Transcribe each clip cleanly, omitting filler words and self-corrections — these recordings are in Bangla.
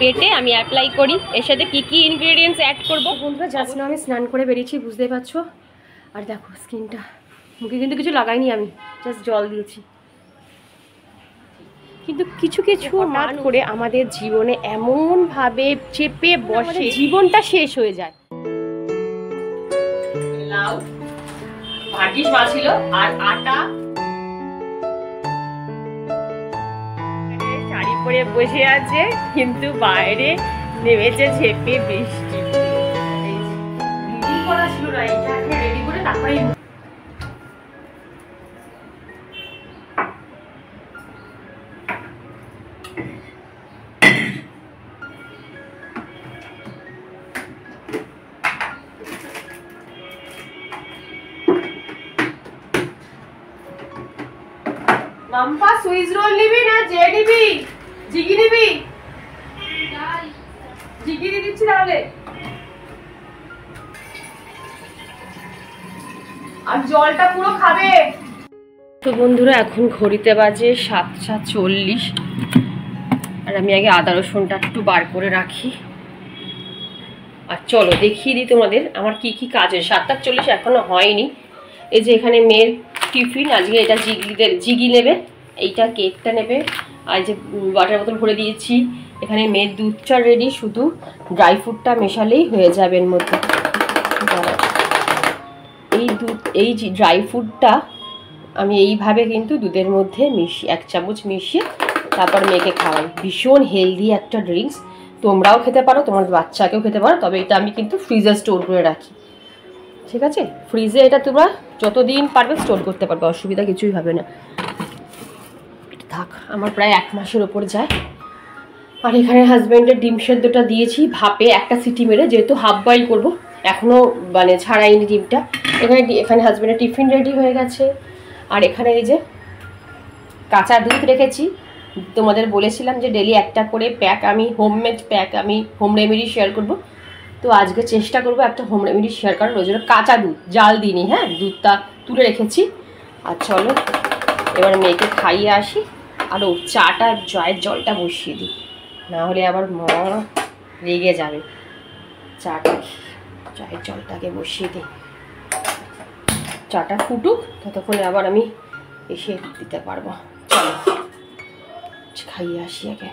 পেটে আমি অ্যাপ্লাই করি। এর সাথে কি কি ইনগ্রেডিয়েন্টস অ্যাড করব বন্ধুরা জাস্ট না আমি স্নান করে বেরিয়েছি, বুঝতে পারছো। আর দেখো স্কিনটা, মুখে কিন্তু কিছু লাগাইনি, আমি জাস্ট জল দিয়েছি। কিন্তু কিছু কিছু হঠাৎ করে আমাদের জীবনে এমনভাবে চেপে বসে জীবনটা শেষ হয়ে যায়। লাউ ভাজিস মাছিল আর আটা, শাড়ি পরে বসে আছে কিন্তু বাইরে নেমেছে ঝেপে বৃষ্টি। রেডি করা ছিল না, এটা রেডি করে তারপরে মাম্পা সুইস রোল নিবি না যে নিবি, জিগি নিবি? জিগি দিয়ে দিচ্ছি তাহলে। আর জলটা পুরো খাবে তো। বন্ধুরা এখন ঘড়িতে বাজে 7:40 আর আমি আগে আদা রসুনটা একটু বার করে রাখি। আর চলো দেখিয়ে দিই তোমাদের আমার কি কি কাজ হয়। 7:40 এখনো হয়নি। এই যে এখানে মেয়ের টিফিন, আজকে এটা জিগি নেবে, এইটা কেকটা নেবে, আর যে ওয়াটার বোতল ভরে দিয়েছি। এখানে মেয়ের দুধ চা রেডি, শুধু ড্রাই ফ্রুটটা মেশালেই হয়ে যাবে এর মধ্যে। এই ড্রাই ফ্রুটটা আমি এইভাবে কিন্তু দুধের মধ্যে মিশিয়ে 1 চামচ মিশিয়ে তারপর মেয়েকে খাওয়াই। ভীষণ হেলদি একটা ড্রিঙ্কস, তোমরাও খেতে পারো, তোমার বাচ্চাকেও খেতে পারো। তবে এটা আমি কিন্তু ফ্রিজে স্টোর করে রাখি, ঠিক আছে? ফ্রিজে এটা তোমরা যতদিন পারবে স্টোর করতে পারবে, অসুবিধা কিছুই হবে না। থাক, আমার প্রায় 1 মাসের ওপর যায়। আর এখানে হাজব্যান্ডের ডিম সেদ্ধটা দিয়েছি ভাপে, একটা সিটি মেরে, যেহেতু হাফ বয়েল করবো, এখনও মানে ছাড়াইনি ডিমটা। এখানে হাজব্যান্ডের টিফিন রেডি হয়ে গেছে। আর এখানে এই যে কাঁচা দুধ রেখেছি, তোমাদের বলেছিলাম যে ডেলি একটা করে প্যাক আমি হোমমেড প্যাক আমি হোম রেমেডি শেয়ার করব। তো আজকে চেষ্টা করবো একটা হোম রেমেডি শেয়ার করার। ওই জন্য কাঁচা দুধ, জাল দিইনি, হ্যাঁ, দুধটা তুলে রেখেছি। আর চলো এবার মেয়েকে খাইয়ে আসি। আর ও চাটা চায়ের জলটা বসিয়ে দিই, না হলে আবার মা রেগে যাবে। চায়ের জলটাকে বসিয়ে দিই, চাটা ফুটুক, ততক্ষণে আবার আমি এসে দিতে পারবো। চলো খাইয়ে আসি আগে।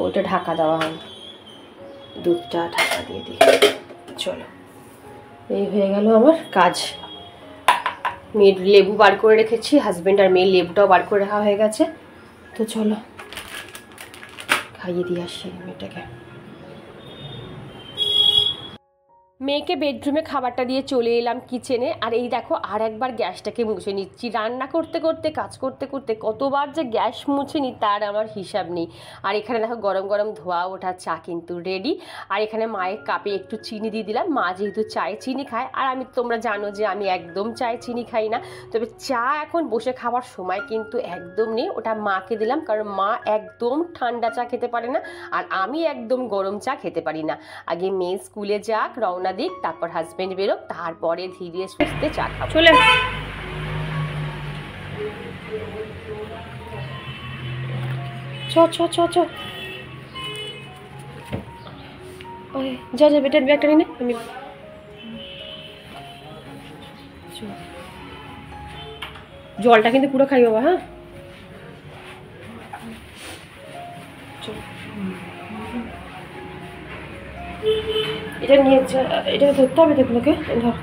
ওইটা ঢাকা দেওয়া হয়, দুধটা ঢাকা দিয়ে দিই। চলো, এই হয়ে গেল আমার কাজ। মেয়ের লেবু বার করে রেখেছি, হাজব্যান্ড আর মেয়ের লেবুটাও বার করে রাখা হয়ে গেছে। তো চলো খাইয়ে দিয়ে আসি মেয়েটাকে। মেয়েকে বেডরুমে খাবারটা দিয়ে চলে এলাম কিচেনে। আর এই দেখো আর একবার গ্যাসটাকে মুছে নিচ্ছি। রান্না করতে করতে কাজ করতে করতে কতবার যে গ্যাস মুছে নিই তার আমার হিসাব নেই। আর এখানে দেখো গরম গরম ধোয়া ওঠা চা কিন্তু রেডি। আর এখানে মায়ের কাপে একটু চিনি দিয়ে দিলাম, মা যেহেতু চায়ে চিনি খায়, আর আমি তোমরা জানো যে আমি একদম চায়ে চিনি খাই না। তবে চা এখন বসে খাওয়ার সময় কিন্তু একদম নেই, ওটা মাকে দিলাম, কারণ মা একদম ঠান্ডা চা খেতে পারে না, আর আমি একদম গরম চা খেতে পারি না। আগে মেয়ে স্কুলে যাক, রওনা দিক, তারপর হাজবেন্ড বেরোক, তারপরে ধীরে সুস্থে চা খাবো। চলে যা যা বেটার ব্যাগটা নিয়ে আমি জলটা কিন্তু পুরো খাই বাবা। হ্যাঁ এটা নিয়ে এটা ধরতে হবে, দেখলোকে ধর।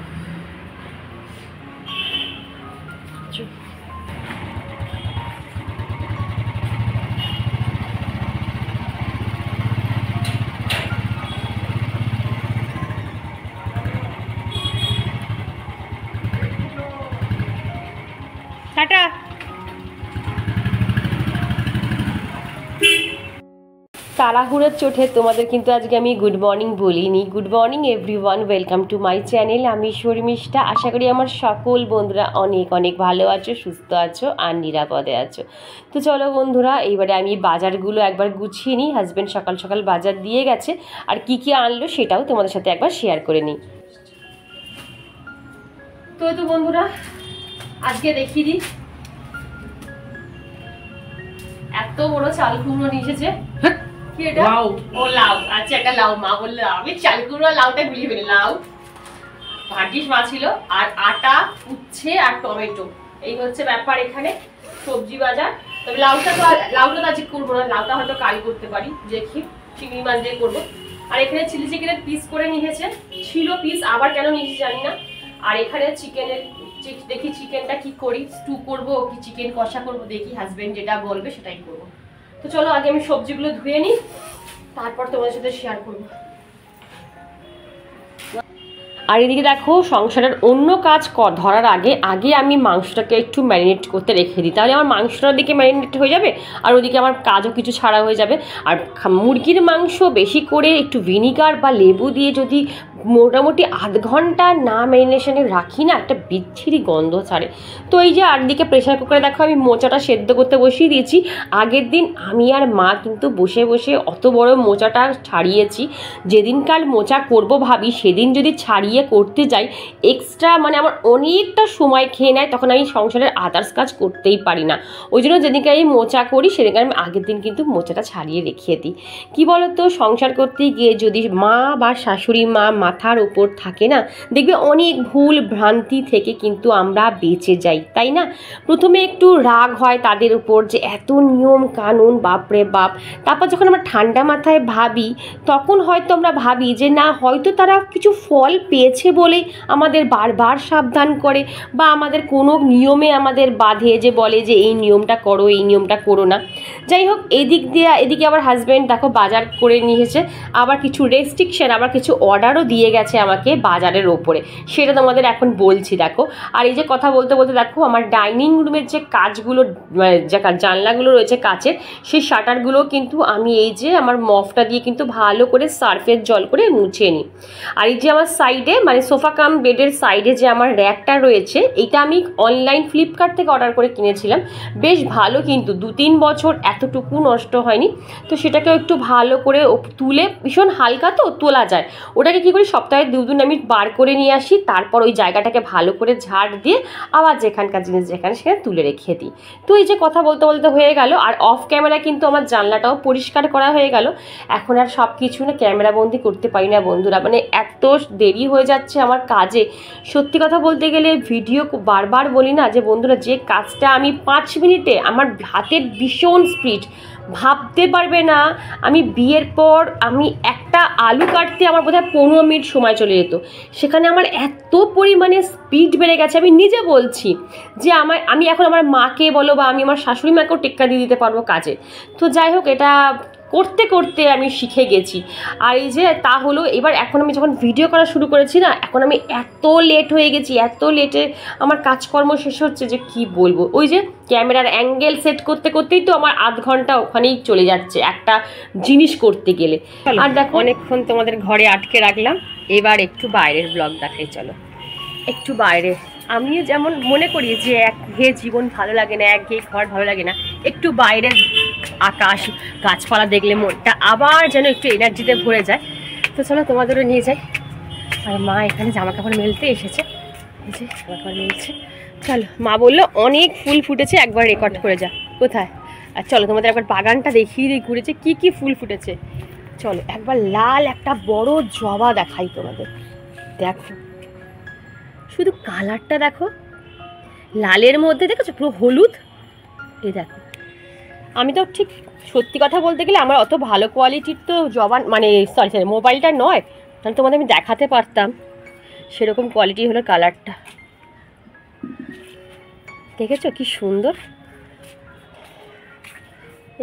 টাটা। তাড়াহুড়োর চোটে তোমাদের কিন্তু আজকে আমি গুড মর্নিং বলিনি। Good morning everyone, welcome to my channel. আমি শর্মিষ্ঠা। আশা করি আমার সকল বন্ধুরা অনেক অনেক ভালো আছো, সুস্থ আছো আর নিরাপদে আছো। তো চলো বন্ধুরা, এইবারে আমি বাজারগুলো একবার গুছিয়ে নিই। হাজব্যান্ড সকাল সকাল বাজার দিয়ে গেছে, আর কি কি আনলো সেটাও তোমাদের সাথে একবার শেয়ার করে নিই। তো বন্ধুরা আজকে দেখিয়ে দিই, এত বড় চাল কুমড়ো নিয়ে এসেছে। কি এটা? লাউ। ও লাউ, আচ্ছা একটা লাউ। মা বললো আমি চাল কুমড়ো লাউটা গুলিয়ে ফেলি। লাউ, ভাটিস মাছ ছিল, আর আটা, উচ্ছে আর টমেটো, এই হচ্ছে ব্যাপার এখানে সবজি বাজার। তবে লাউটা তো আজকে করবো না, লাউটা হয়তো কাল করতে পারি, দেখি চিংড়ি মাছ দিয়ে করবো। আর এখানে চিলি চিকেনের পিস করে নিয়েছে, ছিল পিস, আবার কেন নিয়েছি জানি না। আর এখানে চিকেনের, দেখি চিকেনটা কি করি, স্টু করবো কি চিকেন কষা করবো, দেখি হাজবেন্ড যেটা বলবে সেটাই করবো। তো চলো আগে আমি সবজিগুলো ধুয়ে নিই, তারপর তোমাদের সাথে শেয়ার করবো। আর এদিকে দেখো সংসারের অন্য কাজ ধরার আগে আমি মাংসটাকে একটু ম্যারিনেট করতে রেখে দিই, তাহলে আমার মাংসটার দিকে ম্যারিনেট হয়ে যাবে আর ওদিকে আমার কাজও কিছু ছাড়া হয়ে যাবে। আর মুরগির মাংস বেশি করে একটু ভিনিগার বা লেবু দিয়ে যদি মোটামুটি আধ ঘন্টা না ম্যারিনেশনে রাখি না, একটা বিচ্ছিরি গন্ধ ছাড়ে। তো এই যে আরদিকে প্রেশার কুকারে দেখো আমি মোচাটা সেদ্ধ করতে বসিয়ে দিয়েছি। আগের দিন আমি আর মা কিন্তু বসে বসে অত বড় মোচাটা ছাড়িয়েছি। যেদিনকার মোচা করব ভাবি সেদিন যদি ছাড়িয়ে করতে যাই এক্সট্রা মানে আমার অনেকটা সময় খেয়ে নেয়, তখন আমি সংসারের আদার্স কাজ করতেই পারি না। ওই জন্য যেদিনকে আমি মোচা করি সেদিনকে আমি আগের দিন কিন্তু মোচাটা ছাড়িয়ে রেখে দিই। কী বলো তো, সংসার করতে গিয়ে যদি মা বা শাশুড়ি মা মাথার ওপর থাকে না, দেখবে অনেক ভুল ভ্রান্তি থেকে কিন্তু আমরা বেঁচে যাই, তাই না? প্রথমে একটু রাগ হয় তাদের উপর যে এত নিয়ম কানুন, বাপরে বাপ। তারপর যখন আমরা ঠান্ডা মাথায় ভাবি তখন হয়তো আমরা ভাবি যে না, হয়তো তারা কিছু ফল পেয়েছে বলেই আমাদের বারবার সাবধান করে, বা আমাদের কোনো নিয়মে আমাদের বাঁধে, যে বলে যে এই নিয়মটা করো, এই নিয়মটা করো না। যাই হোক, এদিকে আবার হাজব্যান্ড দেখো বাজার করে নিয়েছে, আবার কিছু রেস্ট্রিকশন, আবার কিছু অর্ডারও দিয়ে গেছে আমাকে বাজারের ওপরে, সেটা তোমাদের এখন বলছি। দেখো, আর এই যে কথা বলতে বলতে দেখো আমার ডাইনিং রুমের যে কাচগুলো, যে জানলাগুলো রয়েছে কাচের, সেই শাটারগুলো কিন্তু আমি এই যে আমার মফটা দিয়ে কিন্তু ভালো করে সার্ফের জল করে মুছে নিই। আর এই যে আমার সাইডে মানে সোফা কাম বেডের সাইডে যে আমার র্যাকটা রয়েছে, এটা আমি অনলাইন ফ্লিপকার্ট থেকে অর্ডার করে কিনেছিলাম। বেশ ভালো, কিন্তু 2-3 বছর এতটুকু নষ্ট হয়নি। তো সেটাকেও একটু ভালো করে তুলে, ভীষণ হালকা তো তোলা যায়, ওটাকে কী করি সপ্তাহে 2 দিন আমি বার করে নিয়ে আসি, তারপর ওই জায়গাটাকে ভালো করে ঝাড় দিয়ে আবার যেখানকার জিনিস যেখানে সেখানে তুলে রেখে দিই। তো এই যে কথা বলতে বলতে হয়ে গেল, আর অফ ক্যামেরা কিন্তু আমার জানলাটাও পরিষ্কার করা হয়ে গেল। এখন আর সব কিছু না ক্যামেরা বন্দি করতে পারি না বন্ধুরা, মানে এত দেরি হয়ে যাচ্ছে আমার কাজে। সত্যি কথা বলতে গেলে ভিডিও বারবার বলি না যে বন্ধুরা, যে কাজটা আমি 5 মিনিটে, আমার হাতের ভীষণ স্পিড, ভাবতে পারবে না। আমি বিয়ের পর আমি একটা আলু কাটতে আমার বোধহয় 15 মিনিট সময় চলে যেত, সেখানে আমার এত পরিমাণে স্পিড বেড়ে গেছে, আমি নিজে বলছি যে আমি এখন আমার মাকে বলো বা আমি আমার শাশুড়ি মাকেও টেক্কা দিয়ে দিতে পারবো কাজে। তো যাই হোক, এটা করতে করতে আমি শিখে গেছি। আর এই যে তা হলো, এবার এখন আমি যখন ভিডিও করা শুরু করেছি না, এখন আমি এত লেট হয়ে গেছি, এত লেটে আমার কাজকর্ম শেষ হচ্ছে যে কি বলবো। ওই যে ক্যামেরার অ্যাঙ্গেল সেট করতে করতেই তো আমার আধ ঘন্টা ওখানেই চলে যাচ্ছে একটা জিনিস করতে গেলে। আর দেখো অনেকক্ষণ তোমাদের ঘরে আটকে রাখলাম, এবার একটু বাইরের ব্লগ দেখাই। চলো একটু বাইরে, আমিও যেমন মনে করি যে একঘেয়ে জীবন ভালো লাগে না, একঘেয়ে ঘর ভালো লাগে না, একটু বাইরের আকাশ গাছপালা দেখলে মনটা আবার যেন একটু এনার্জিতে ভরে যায়। তো চলো তোমাদেরও নিয়ে যাই। আর মা এখানে জামা কাপড় মেলতে এসেছে, এই যে জামা কাপড় মেলছে। চলো, মা বললো অনেক ফুল ফুটেছে, একবার রেকর্ড করে যা। কোথায়? আর চলো তোমাদের একবার বাগানটা দেখিয়ে দিই ঘুরেছে কি কি ফুল ফুটেছে। চলো একবার লাল একটা বড় জবা দেখাই তোমাদের, দেখো শুধু কালারটা দেখো, লালের মধ্যে দেখেছো পুরো হলুদ। এই দেখো, আমি তো ঠিক সত্যি কথা বলতে গেলে আমার অত ভালো কোয়ালিটির তো জবা মানে সরি মোবাইলটা নয়, তাহলে তোমাদের আমি দেখাতে পারতাম। সেরকম কোয়ালিটি হলো কালারটা, দেখেছো কি সুন্দর।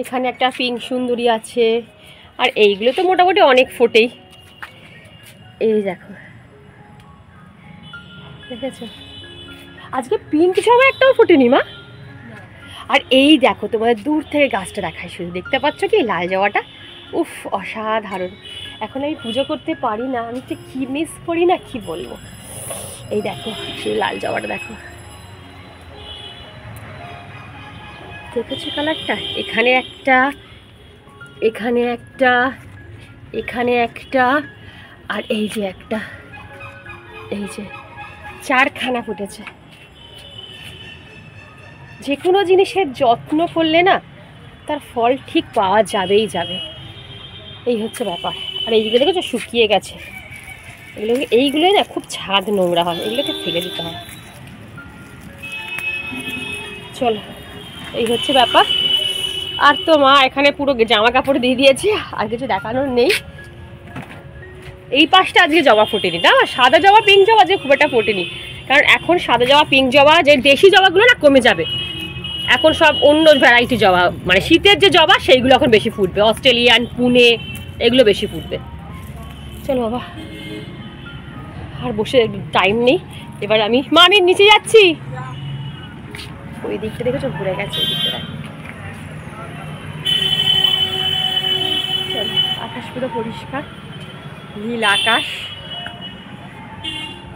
এখানে একটা পিঙ্ক সুন্দরী আছে, আর এইগুলো তো মোটামুটি অনেক ফোটেই। এই দেখো, দেখেছো আজকে পিঙ্ক জবা একটাও ফোটেনি মা। আর এই দেখো তোমাদের দূর থেকে গাছটা দেখায়, শুধু দেখতে পাচ্ছ কি লাল জবাটা, উফ অসাধারণ। এখন আমি পুজো করতে পারি না, আমি তো কী মিস করি না কি বলবো। এই দেখো সেই লাল জবাটা দেখো, দেখেছো কালারটা, এখানে একটা, এখানে একটা, এখানে একটা, আর এই যে একটা, এই যে 4খানা ফুটেছে। যে কোনো জিনিসের যত্ন করলে না তার ফল ঠিক পাওয়া যাবেই যাবে। এই হচ্ছে ব্যাপার। আর এইগুলো দেখেছো শুকিয়ে গেছে, এইগুলোই না খুব ছাদ নোংরা হয়, এগুলোকে ফেলে দিতে হয়। চলো, এই হচ্ছে ব্যাপার। আর তো মা এখানে পুরো জামা কাপড় দিয়ে দিয়েছে, আর কিছু দেখানোর নেই। এই পাশটা আজকে জবা ফোটেনি না, সাদা জবা পিঙ্ক জবা আজকে খুব একটা ফোটেনি, কারণ এখন সাদা জবা পিঙ্ক জবা যে দেশি জবাগুলো না কমে যাবে, এখন সব অন্য ভ্যারাইটি জবা, মানে শীতের যে জবা সেইগুলো এখন বেশি ফুটবে, অস্ট্রেলিয়ান, পুনে এগুলো বেশি ফুটবে। চলো বাবা, আর বসে টাইম নেই, এবার আমি নিচে যাচ্ছি। ওই দিকটা দেখেছো ঘুরে গেছে, ওই দিকটা। চলো, আকাশ পুরো পরিষ্কার, নীল আকাশ।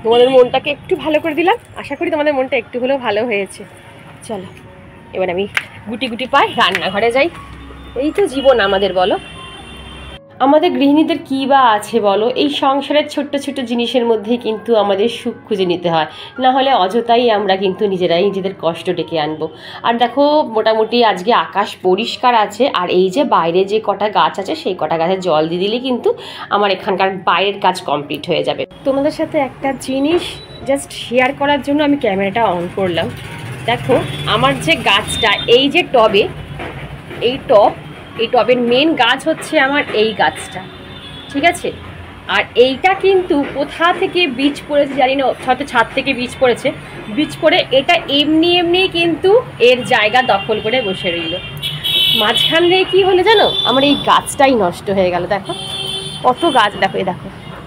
তোমাদের মনটাকে একটু ভালো করে দিলাম, আশা করি তোমাদের মনটা একটু হলেও ভালো হয়েছে। চলো, এবার আমি গুটি গুটি পাই রান্নাঘরে যাই। এই তো জীবন আমাদের, বলো আমাদের গৃহিণীদের কী বা আছে বলো, এই সংসারের ছোট্ট ছোট্ট জিনিসের মধ্যেই কিন্তু আমাদের সুখ খুঁজে নিতে হয়, না হলে অযথাই আমরা কিন্তু নিজেরাই নিজেদের কষ্ট ডেকে আনবো। আর দেখো মোটামুটি আজকে আকাশ পরিষ্কার আছে, আর এই যে বাইরে যে কটা গাছ আছে সেই কটা গাছে জল দিয়ে দিলে কিন্তু আমার এখানকার বাইরের কাজ কমপ্লিট হয়ে যাবে। তোমাদের সাথে একটা জিনিস জাস্ট শেয়ার করার জন্য আমি ক্যামেরাটা অন করলাম। দেখো আমার যে গাছটা, এই যে টবে, এই টবের মেন গাছ হচ্ছে আমার এই গাছটা, ঠিক আছে। আর এইটা কিন্তু কোথা থেকে বীজ পড়েছে জানি না, হয়তো ছাদ থেকে বীজ পড়েছে, বীজ পড়ে এটা এমনি কিন্তু এর জায়গা দখল করে বসে রইল। মাঝখান দিয়ে কী হলো জানো, আমার এই গাছটাই নষ্ট হয়ে গেল। দেখো কত গাছ, দেখো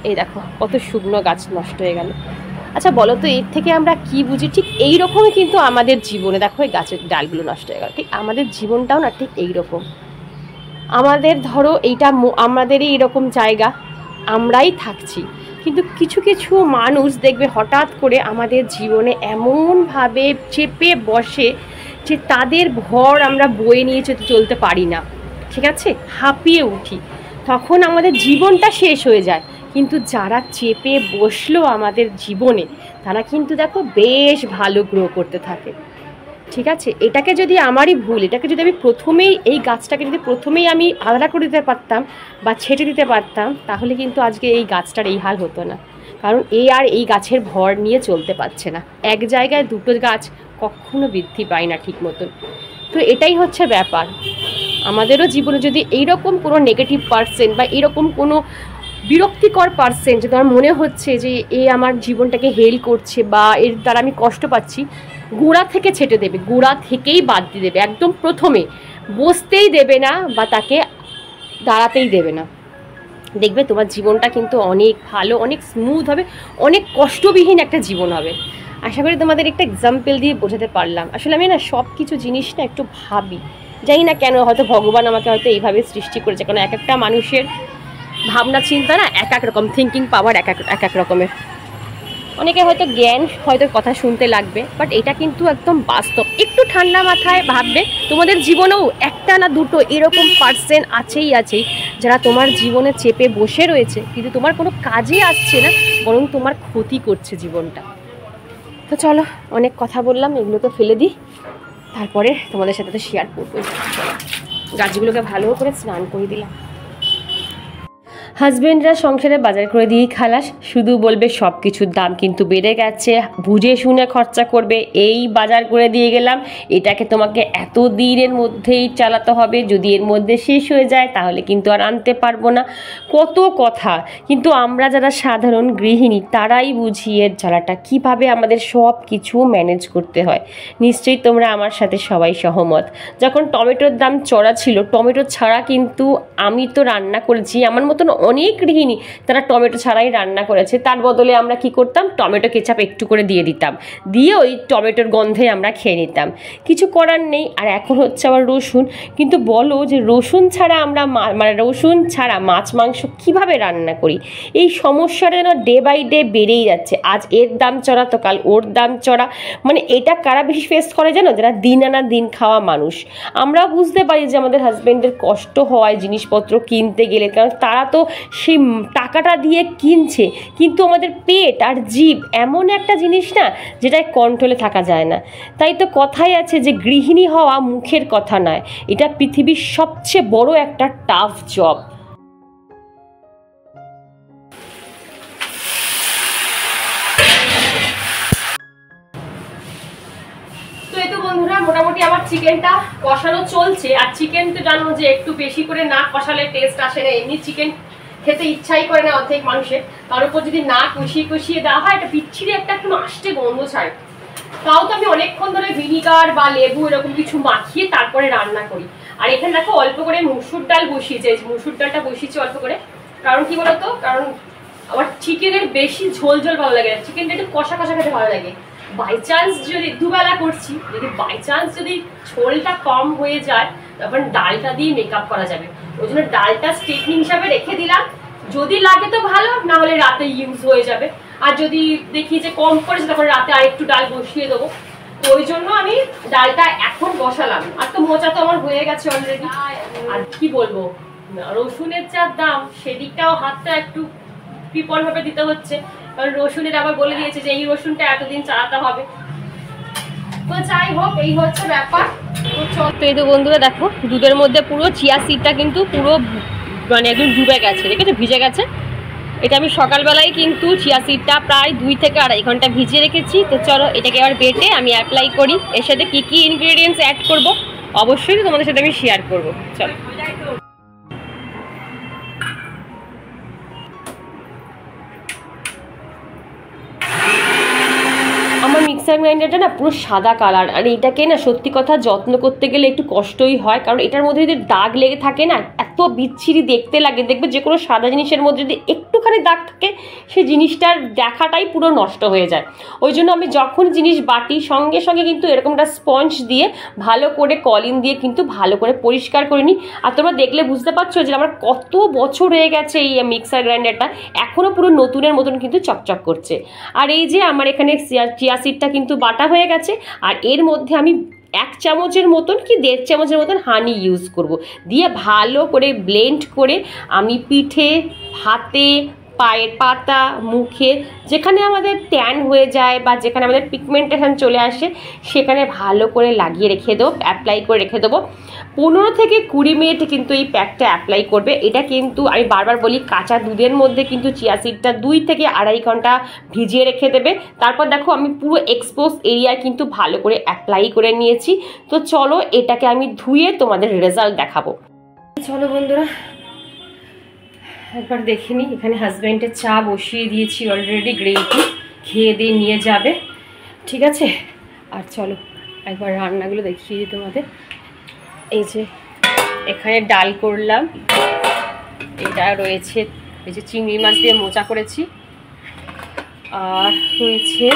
এই দেখো কত শুকনো গাছ নষ্ট হয়ে গেল। আচ্ছা বলো তো এর থেকে আমরা কি বুঝি? ঠিক এইরকমই কিন্তু আমাদের জীবনে, দেখো এই গাছের ডালগুলো নষ্ট হয়ে গেল, ঠিক আমাদের জীবনটাও না ঠিক এইরকম। আমাদের ধরো এইটা আমাদেরই এরকম জায়গা, আমরাই থাকছি, কিন্তু কিছু কিছু মানুষ দেখবে হঠাৎ করে আমাদের জীবনে এমনভাবে চেপে বসে যে তাদের ভর আমরা বয়ে নিয়ে চলতে পারি না, ঠিক আছে, হাঁপিয়ে উঠি, তখন আমাদের জীবনটা শেষ হয়ে যায়। কিন্তু যারা চেপে বসলো আমাদের জীবনে, তারা কিন্তু দেখো বেশ ভালো গ্রো করতে থাকে, ঠিক আছে। এটাকে যদি আমারই ভুল, এটাকে যদি আমি প্রথমেই, এই গাছটাকে যদি প্রথমেই আমি আলাদা করে দিতে পারতাম বা ছেটে দিতে পারতাম, তাহলে কিন্তু আজকে এই গাছটার এই হাল হতো না। কারণ এই গাছের ভর নিয়ে চলতে পারছে না, এক জায়গায় দুটো গাছ কখনো বৃদ্ধি পায় না ঠিক মতন। তো এটাই হচ্ছে ব্যাপার। আমাদেরও জীবনে যদি এইরকম কোনো নেগেটিভ পার্সন বা এরকম কোনো বিরক্তিকর পার্সন যে তোমার মনে হচ্ছে যে এ আমার জীবনটাকে হেল করছে বা এর দ্বারা আমি কষ্ট পাচ্ছি, গোড়া থেকে ছেটে দেবে, গোড়া থেকেই বাদ দিয়ে দেবে, একদম প্রথমে বসতেই দেবে না বা তাকে দাঁড়াতেই দেবে না। দেখবে তোমার জীবনটা কিন্তু অনেক ভালো, অনেক স্মুথ হবে, অনেক কষ্টবিহীন একটা জীবন হবে। আশা করি তোমাদের একটা এক্সাম্পল দিয়ে বোঝাতে পারলাম। আসলে আমি না সব কিছু জিনিস না একটু ভাবি, জানি না কেন, হয়তো ভগবান আমাকে হয়তো এইভাবে সৃষ্টি করেছে, কারণ এক একটা মানুষের ভাবনা চিন্তা না এক এক রকম, থিঙ্কিং পাওয়ার এক এক রকমের। অনেকে হয়তো জ্ঞান, হয়তো কথা শুনতে লাগবে, বাট এটা কিন্তু একদম বাস্তব। একটু ঠান্ডা মাথায় ভাববে, তোমাদের জীবনেও একটা না দুটো এরকম পার্সন আছেই যারা তোমার জীবনে চেপে বসে রয়েছে, কিন্তু তোমার কোনো কাজে আসছে না, বরং তোমার ক্ষতি করছে জীবনটা। তো চলো, অনেক কথা বললাম, এগুলোকে ফেলে দিই, তারপরে তোমাদের সাথে তো শেয়ার করবো। গাছগুলোকে ভালো করে স্নান করে দিলাম। হাজবেন্ডরা সংসারে বাজার করে দিয়েই খালাস, শুধু বলবে সব কিছুর দাম কিন্তু বেড়ে গেছে, বুঝে শুনে খরচা করবে, এই বাজার করে দিয়ে গেলাম, এটাকে তোমাকে এত দিনের মধ্যেই চালাতে হবে, যদি এর মধ্যে শেষ হয়ে যায় তাহলে কিন্তু আর আনতে পারবো না, কত কথা। কিন্তু আমরা যারা সাধারণ গৃহিণী তারাই বুঝি এর জ্বালাটা, কীভাবে আমাদের সব কিছু ম্যানেজ করতে হয়। নিশ্চয়ই তোমরা আমার সাথে সবাই সহমত। যখন টমেটোর দাম চড়া ছিল, টমেটো ছাড়া কিন্তু আমি তো রান্না করেছি, আমার মতন অনেক গৃহিণী তারা টমেটো ছাড়াই রান্না করেছে, তার বদলে আমরা কি করতাম, টমেটো কেচাপ একটু করে দিয়ে দিতাম, দিয়ে ওই টমেটোর গন্ধে আমরা খেয়ে নিতাম, কিছু করার নেই। আর এখন হচ্ছে আবার রসুন, কিন্তু বলো যে রসুন ছাড়া আমরা রসুন ছাড়া মাছ মাংস কিভাবে রান্না করি? এই সমস্যাটা যেন ডে বাই ডে বেড়েই যাচ্ছে, আজ এর দাম চড়া তো কাল ওর দাম চড়া। মানে এটা কারা বেশি ফেস করে জানো? যারা দিন আনা দিন খাওয়া মানুষ। আমরা বুঝতে পারি যে আমাদের হাজবেন্ডের কষ্ট হয় জিনিসপত্র কিনতে গেলে, কারণ তারা তো সেই টাকাটা দিয়ে কিনছে, কিন্তু আমাদের পেট আর জিভ এমন একটা জিনিস না যেটায় কন্ট্রোলে থাকা যায় না। তাই তো কথাই আছে যে গৃহিণী হওয়া মুখের কথা নয়, এটা পৃথিবীর সবচেয়ে বড় একটা টাফ জব। ফাঁকে আমার চিকেনটা কষানো চলছে। আর চিকেন তো জানো যে একটু বেশি করে না কষালে টেস্ট আসে না, এমনি চিকেন খেতে ইচ্ছাই করে না অর্ধেক মানুষের, তার উপর যদি না কষিয়ে দেওয়া হয় একটা বিচ্ছিরি একটা একটু আষ্টে গন্ধ ছাড়ে। তাও তো আমি অনেকক্ষণ ধরে ভিনিগার বা লেবু এরকম কিছু মাখিয়ে তারপরে রান্না করি। আর এখানে দেখো অল্প করে মুসুর ডাল বসিয়েছে, মুসুর ডালটা বসিয়েছি অল্প করে, কারণ কি বলতো, কারণ আমার চিকেনের বেশি ঝোল ঝোল ভালো লাগে না, চিকেনটা একটু কষা কষা খেতে ভালো লাগে। বাই চান্স যদি দুবেলা করছি, যদি বাই চান্স যদি ঝোলটা কম হয়ে যায় তখন ডালটা দিয়ে মেকআপ করা যাবে, ওই জন্য ডালটা স্টেটনিং হিসাবে রেখে দিলাম, যদি লাগে তো ভালো, না হলে রাতে ইউজ হয়ে যাবে। আর যদি দেখি যে কম পড়েছে তখন রাতে আরেকটু ডাল বসিয়ে দেবো। তো ওই জন্য আমি ডালটা এখন বসালাম। আর তো মোচা তো আমার হয়ে গেছে অলরেডি। আর কি বলবো, রসুনের যা দাম সেদিকটাও হাতটা একটু বিপদ ভাবে দিতে হচ্ছে, কারণ রসুনের আবার বলে দিয়েছে যে এই রসুনটা এতদিন চালাতে হবে। তো যাই হোক, এই হচ্ছে ব্যাপার। তো এই তো বন্ধুরা দেখো, দুধের মধ্যে পুরো চিয়া সিডটা কিন্তু পুরো মানে একদম ডুবে গেছে, দেখেছো, ভিজে গেছে। এটা আমি সকালবেলায় কিন্তু চিয়া সিডটা প্রায় 2 থেকে আড়াই ঘন্টা ভিজিয়ে রেখেছি। তো চলো এটাকে এবার বেটে আমি অ্যাপ্লাই করি। এর সাথে কী কী ইনগ্রেডিয়েন্টস অ্যাড করব অবশ্যই তোমাদের সাথে আমি শেয়ার করবো। চলো, আমার মিক্সার গ্রাইন্ডারটা না পুরো সাদা কালার, আর এটাকে না সত্যি কথা যত্ন করতে গেলে একটু কষ্টই হয়, কারণ এটার মধ্যে যদি দাগ লেগে থাকে না এত বিচ্ছিরি দেখতে লাগে। দেখবে যে কোনো সাদা জিনিসের মধ্যে যদি একটুখানি দাগ থাকে সেই জিনিসটার দেখাটাই পুরো নষ্ট হয়ে যায়। ওই জন্য আমি যখন জিনিস বাটি সঙ্গে সঙ্গে কিন্তু এরকম একটা স্পঞ্জ দিয়ে ভালো করে কলিন দিয়ে কিন্তু ভালো করে পরিষ্কার করে নিই। আর তোমরা দেখলে বুঝতে পারছো যে আমার কত বছর হয়ে গেছে এই মিক্সার গ্রাইন্ডারটা, এখনও পুরো নতুনের মতন কিন্তু চকচক করছে। আর এই যে আমার এখানে চিয়া সিডটা কিন্তু বাটা হয়ে গেছে, আর এর মধ্যে আমি 1 চামচের মতন কি 1.5 চামচের মতন হানি ইউজ করব, দিয়ে ভালো করে ব্লেন্ড করে আমি পিঠে, হাতে, পায়ের পাতা, মুখে যেখানে আমাদের ট্যান হয়ে যায় বা যেখানে আমাদের পিগমেন্টেশন চলে আসে সেখানে ভালো করে লাগিয়ে রেখে দেবো, অ্যাপ্লাই করে রেখে দেবো। 15 থেকে 20 মিনিট কিন্তু এই প্যাকটা অ্যাপ্লাই করবে। এটা কিন্তু আমি বারবার বলি, কাঁচা দুধের মধ্যে কিন্তু চিয়া সিডটা 2 থেকে আড়াই ঘন্টা ভিজিয়ে রেখে দেবে। তারপর দেখো আমি পুরো এক্সপোজ এরিয়ায় কিন্তু ভালো করে অ্যাপ্লাই করে নিয়েছি। তো চলো এটাকে আমি ধুয়ে তোমাদের রেজাল্ট দেখাবো। চলো বন্ধুরা একবার দেখে নিই। এখানে হাজব্যান্ডের চা বসিয়ে দিয়েছি অলরেডি, গ্রিন টি খেয়ে দিয়ে নিয়ে যাবে, ঠিক আছে। আর চলো একবার রান্নাগুলো দেখিয়ে দিই তোমাদের। এই যে এখানে ডাল করলাম, এটা রয়েছে এই যে চিংড়ি মাছ দিয়ে মোচা করেছি, আর রয়েছে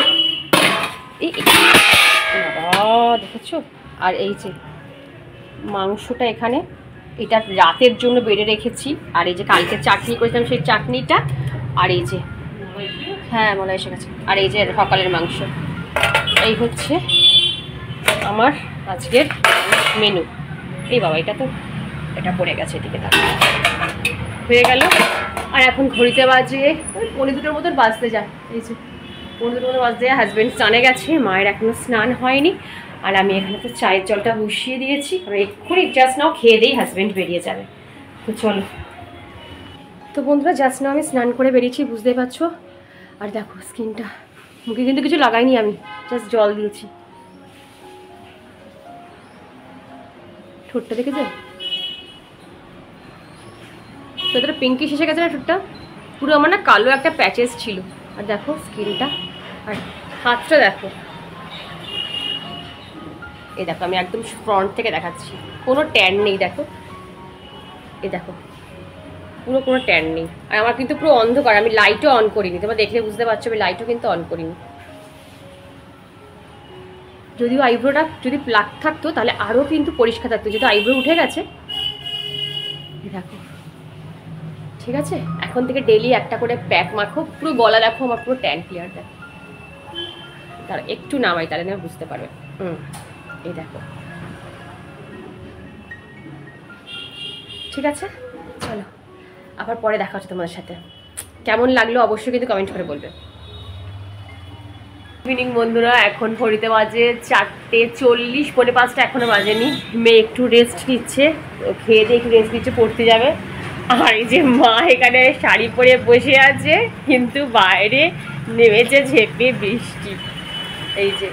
এই দেখেছো, আর এই যে মাংসটা এখানে, এটা রাতের জন্য বেড়ে রেখেছি। আর এই যে কালকে চাটনি করেছিলাম সেই চাটনিটা, আর এই যে হ্যাঁ মনে এসে গেছে, আর এই যে সকালের মাংস। এই হচ্ছে আমার আজকের মেনু। এই বাবা এটা পড়ে গেছে, এদিকে হয়ে গেল। আর এখন ঘড়িতে বাজে 1:45 মতন বাজতে যায়, এই যে 1:45 মতো বাজতে যায়। হাজব্যান্ড স্নানে গেছে, মায়ের এখনও স্নান হয়নি। আর আমি এখানে তো চায়ের জলটা বসিয়ে দিয়েছি, আর এক্ষুনি জাস্ট নাও খেয়ে দিই হাজব্যান্ড বেরিয়ে যাবে। তো চলো, তো বন্ধুরা জাস্ট নাও আমি স্নান করে বেরিয়েছি, বুঝতেই পারছো। আর দেখো স্কিনটা, মুখে কিন্তু কিছু লাগাইনি, আমি জাস্ট জল দিয়েছি। ঠোঁটটা দেখেছো, তোদের পিঙ্কি এসে গেছে না ঠোঁটটা, পুরো আমার না কালো একটা প্যাচেস ছিল। আর দেখো স্কিনটা, আর হাতটা দেখো, এই দেখো আমি একদম ফ্রন্ট থেকে দেখাচ্ছি, কোনো ট্যান নেই দেখো, এই দেখো পুরো কোনো ট্যান নেই। আর আমার কিন্তু পুরো অন্ধকার, আমি লাইটও অন করিনি, তোমরা দেখলে বুঝতে পারছো আমি লাইটও কিন্তু অন করিনি। যদিও আইব্রোটা যদি প্লাক থাকতো তাহলে আরও কিন্তু পরিষ্কার থাকতো, যেহেতু আইব্রো উঠে গেছে। দেখো ঠিক আছে, এখন থেকে ডেইলি একটা করে প্যাক মাখো। পুরো গলা দেখো আমার পুরো ট্যান ক্লিয়ার দেখো। তাহলে একটু নামাই, তাহলে তুমি বুঝতে পারবে। এই দেখো, ঠিক আছে। চলো আবার পরে দেখা হচ্ছে তোমাদের সাথে। কেমন লাগলো অবশ্যই কিন্তু কমেন্ট করে বলবে। ইভিনিং বন্ধুরা, এখন ঘড়িতে বাজে 4:40, 4:45 এখনো বাজেনি। মেয়ে একটু রেস্ট নিচ্ছে, খেয়ে দিয়ে একটু রেস্ট নিচ্ছে, পড়তে যাবে। আর এই যে মা এখানে শাড়ি পরে বসে আছে, কিন্তু বাইরে নেমেছে ঝেঁপে বৃষ্টি। এই যে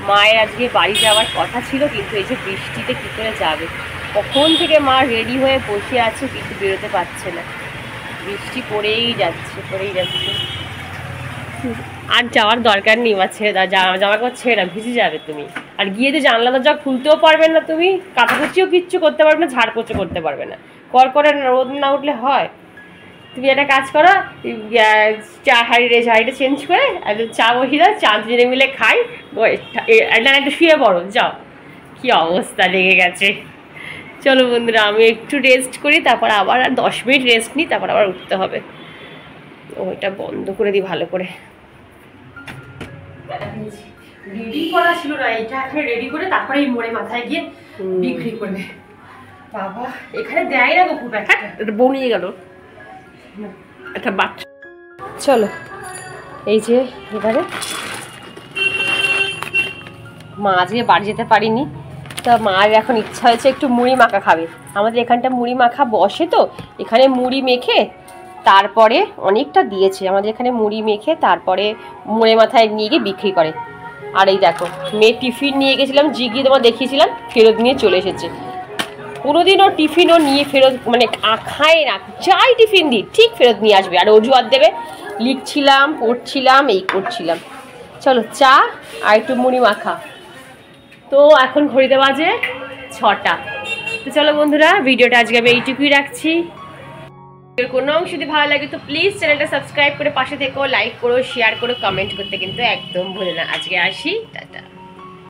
মায়ের আজকে বাড়ি যাওয়ার কথা ছিল, কিন্তু এই যে বৃষ্টিতে কী করে যাবে। কখন থেকে মা রেডি হয়ে বসে আছে কিন্তু বেরোতে পারছে না, বৃষ্টি পড়েই যাচ্ছে। আর যাওয়ার দরকার নেই, মা ছেড়ে দাও, জামা কাপড় ছেড়ে দাও, ভিজে যাবে তুমি। আর গিয়ে তো জানলা দরজা খুলতেও পারবে না তুমি, কাচাকুচিও কিচ্ছু করতে পারবে না, ঝাড়পোছা করতে পারবে না। করে রোদ না উঠলে হয়? তুমি একটা কাজ করো, চা হাঁড়িটা চেঞ্জ করে চা বসিয়ে দাও, চা দুজনে মিলে খাই, না একটু শুয়ে পড়ো, যাও। কি অবস্থা লেগে গেছে। চলো বন্ধুরা, আমি একটু রেস্ট করি, তারপর আবার 10 মিনিট রেস্ট নিই, তারপর আবার উঠতে হবে। ওইটা বন্ধ করে দিই ভালো করে। রেডি করা ছিল না, এটা এখন রেডি করে তারপরে এই মোড়ে মাথায় গিয়ে বিক্রি করবে। বাবা এখানে দেয় না গো খুব একটা, এটা বউ নিয়ে গেল একটা বাচ্চা। চলো এই যে এবারে মা আজকে বাড়ি যেতে পারিনি, তা মার এখন ইচ্ছা হয়েছে একটু মুড়ি মাখা খাবে। আমাদের এখানটা মুড়ি মাখা বসে, তো এখানে মুড়ি মেখে তারপরে অনেকটা দিয়েছে আমাদের এখানে মুড়ি মেখে তারপরে মোড়ে মাথায় নিয়ে গিয়ে বিক্রি করে। আর এই দেখো মেয়ে টিফিন নিয়ে গেছিলাম, জিগিয়ে তোমার দেখিয়েছিলাম, ফেরত নিয়ে চলে এসেছে। কোনোদিনও টিফিনও নিয়ে ফেরত মানে খায় না, যাই টিফিন দিই ঠিক ফেরত নিয়ে আসবে আর অজুহাত দেবে লিখছিলাম, পড়ছিলাম, এই করছিলাম। চলো চা আর একটু মুড়ি মাখা। তো এখন ঘড়িতে বাজে 6টা। তো চলো বন্ধুরা, ভিডিওটা আজকে আমি এইটুকুই রাখছি। কোনো অংশ যদি ভালো লাগে তো প্লিজ চ্যানেলটা সাবস্ক্রাইব করে পাশে থেকো, লাইক করো, শেয়ার করো, কমেন্ট করতে কিন্তু একদম ভুলে না। আজকে আসি।